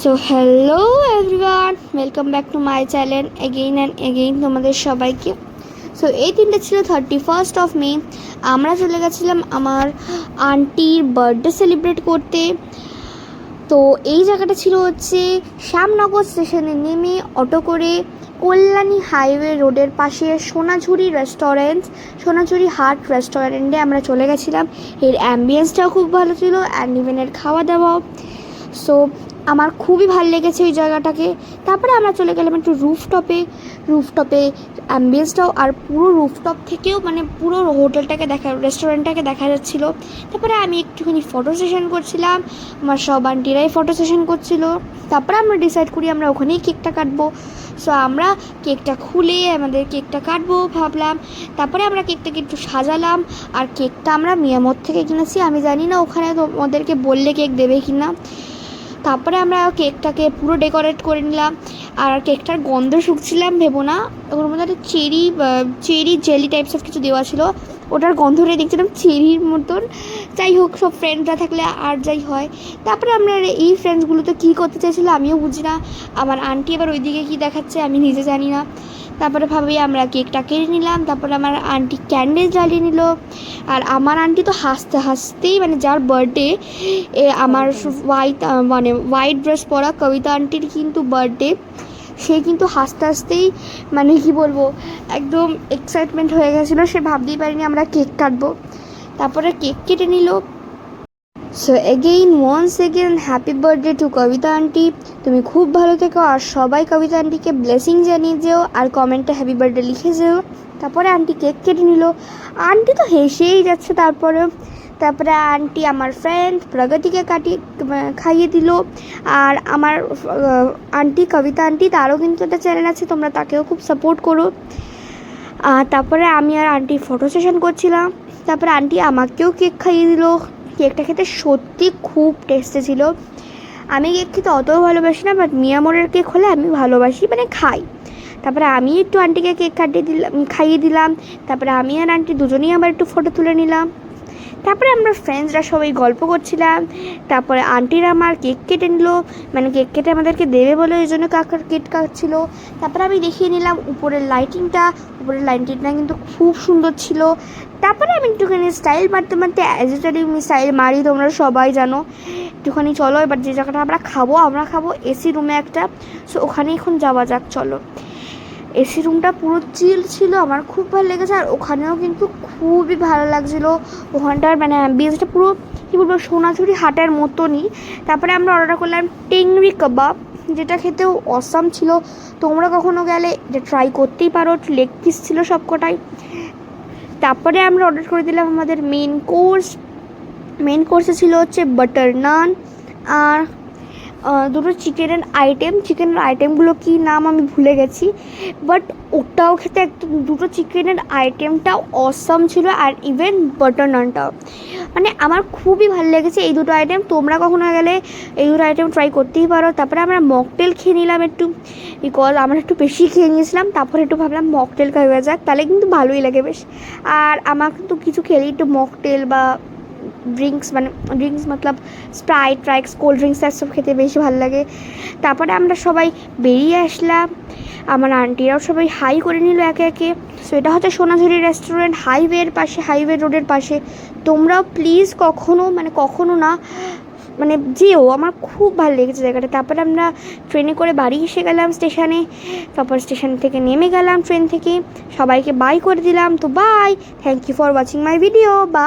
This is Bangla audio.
So hello everyone, welcome back to my channel again and again তোমাদের সবাইকে। সো এই দিনটা ছিল 31 মে। আমরা চলে গেছিলাম আমার আন্টির বার্থডে সেলিব্রেট করতে। তো এই জায়গাটা ছিল হচ্ছে শ্যামনগর স্টেশনে নেমে অটো করে কল্যাণী হাইওয়ে রোডের পাশে সোনাঝুরি রেস্টুরেন্ট, সোনাঝুরি হাট রেস্টুরেন্টে আমরা চলে গেছিলাম। এর অ্যাম্বিয়েন্সটাও খুব ভালো ছিল অ্যান্ড ইভেন এর খাওয়া দাওয়াও। সো আমার খুবই ভালো লেগেছে ওই জায়গাটাকে। তারপরে আমরা চলে গেলাম একটু রুফটপে অ্যাম্বিয়েন্সটাও আর পুরো রুফটপ থেকেও মানে পুরো হোটেলটাকে রেস্টুরেন্টটাকে দেখা যাচ্ছিলো। তারপরে আমি একটুখানি ফটো সেশন করছিলাম, আমার সব আন্টিরাই ফটো সেশন করছিলো। তারপরে আমরা ডিসাইড করি আমরা ওখানেই কেকটা কাটবো। সো আমরা কেকটা খুলে আমাদের কেকটা কাটবো ভাবলাম। তারপরে আমরা কেকটাকে একটু সাজালাম। আর কেকটা আমরা মিয়ামত থেকে কিনেছি, আমি জানি না ওখানে তোমাদেরকে বললে কেক দেবে কি না। তারপরে আমরা কেকটাকে পুরো ডেকোরেট করে নিলাম। আর কেকটার গন্ধ শুকছিলাম ভেবো না, ওর মধ্যে একটা চেরি জেলি টাইপস অফ কিছু দেওয়া ছিল, ওটার গন্ধটাই দেখছিলাম চেরির মতন। যাই হোক, সব ফ্রেন্ডরা থাকলে আর যাই হয়। তারপরে আমরা এই ফ্রেন্ডসগুলো তো কী করতে চাইছিলো আমিও বুঝি না, আমার আন্টি এবার ওইদিকে কী দেখাচ্ছে আমি নিজে জানি না। তারপরে ভাবি আমরা কেকটা কেটে নিলাম। তারপরে আমার আন্টি ক্যান্ডেল জ্বালিয়ে নিল। আর আমার আন্টি তো হাসতে হাসতেই মানে যার বার্থডে আমার হোয়াইট ড্রেস পরা কবিতা আন্টির কিন্তু বার্থডে, সে কিন্তু হাসতে হাসতেই মানে কি বলবো একদম এক্সাইটমেন্ট হয়ে গেছিলো, সে ভাবতেই পারিনি আমরা কেক কাটবো। তারপরে কেক কেটে নিল। So once again happy birthday to Kabita aunty. তুমি খুব ভালো থেকো আর সবাই কবিতা আন্টিকে ব্লেসিং জানিয়ে যেও আর কমেন্টে হ্যাপি বার্থডে লিখে যেও। তারপরে আন্টি কেক কেটে নিল। আন্টি তো হেসেই যাচ্ছে। তারপরে আন্টি আমার ফ্রেন্ড প্রগতিকে খাইয়ে দিল। আর আমার আন্টি কবিতা আন্টি তারও কিন্তু একটা চ্যানেল আছে, তোমরা তাকেও খুব সাপোর্ট করো। তারপরে আমি আর আন্টি ফটো সেশন করছিলাম। তারপরে আন্টি আমাকেও কেক খাইয়ে দিল। কেকটা খেতে সত্যি খুব টেস্টি ছিল। আমি কেক খেতে অতও ভালোবাসি না, বাট মিয়ামোরের কেক হলে আমি ভালোবাসি, মানে খাই। তারপরে আমি একটু আন্টিকে কেক খাইয়ে দিলাম। তারপরে আমি আর আন্টি দুজনেই আবার একটু ফটো তুলে নিলাম। তারপরে আমরা ফ্রেন্ডসরা সবাই গল্প করছিলাম। তারপরে আন্টিরা আমার কেক কেটে নিল, মানে কেক কেটে আমাদেরকে দেবে বলে ওই জন্য কাকার কেক কাটছিল। তারপরে আমি দেখিয়ে নিলাম উপরের লাইটিংটা কিন্তু খুব সুন্দর ছিল। তারপরে আমি একটুখানি স্টাইল মারতে অ্যাজ ইউজুয়ালি আমি স্টাইল মারি, তোমরা সবাই জানো। একটুখানি চলো এবার যে জায়গাটা আমরা খাবো এসি রুমে একটা। সো ওখানে এখন যাওয়া যাক, চলো। এসি রুমটা পুরো চিল ছিল, আমার খুব ভালো লেগেছে। আর ওখানেও কিন্তু খুবই ভালো লাগছিলো। ওখানটার মানে অ্যাম্বিয়েন্সটা পুরো কী বলবো সোনাঝুরি হাটের মতনই। তারপরে আমরা অর্ডার করলাম টেংরি কাবাব, যেটা খেতেও অসাম ছিল। তোমরা কখনো গেলে এটা ট্রাই করতেই পারো। লেগ পিস ছিল সব কটাই। তারপরে আমরা অর্ডার করে দিলাম আমাদের মেন কোর্সে ছিল হচ্ছে বাটার নান আর দুটো চিকেনের আইটেমগুলো কী নাম আমি ভুলে গেছি, বাট ওটাও খেতে একদম দুটো চিকেনের আইটেমটা অসাম ছিল। আর ইভেন বাটার নানটাও মানে আমার খুবই ভালো লেগেছে এই দুটো আইটেম। তোমরা কখনো গেলে এই দুটো আইটেম ট্রাই করতেই পারো। তারপরে আমরা মকটেল খেয়ে নিলাম একটু, বিকজ আমরা একটু বেশি খেয়ে নিয়েছিলাম। তারপরে একটু ভাবলাম মকটেল খাওয়া যাক, তাহলে কিন্তু ভালোই লাগে বেশ। আর আমার কিন্তু কিছু খেলেই একটু মকটেল বা ড্রিঙ্কস মতলব স্প্রাইট কোল্ড ড্রিঙ্কস সব খেতে বেশি ভালো লাগে। তারপরে আমরা সবাই বেরিয়ে আসলাম। আমার আন্টিরাও সবাই হাই করে নিল একে একে। সো এটা হচ্ছে সোনাঝুরি রেস্টুরেন্ট, হাইওয়ে রোডের পাশে। তোমরাও প্লিজ কখনো না যেও, আমার খুব ভালো লেগেছে জায়গাটা। তারপরে আমরা ট্রেনে করে বাড়ি এসে গেলাম স্টেশনে। তারপর স্টেশন থেকে নেমে গেলাম ট্রেন থেকে, সবাইকে বাই করে দিলাম। তো bye, thank you for watching my video. By.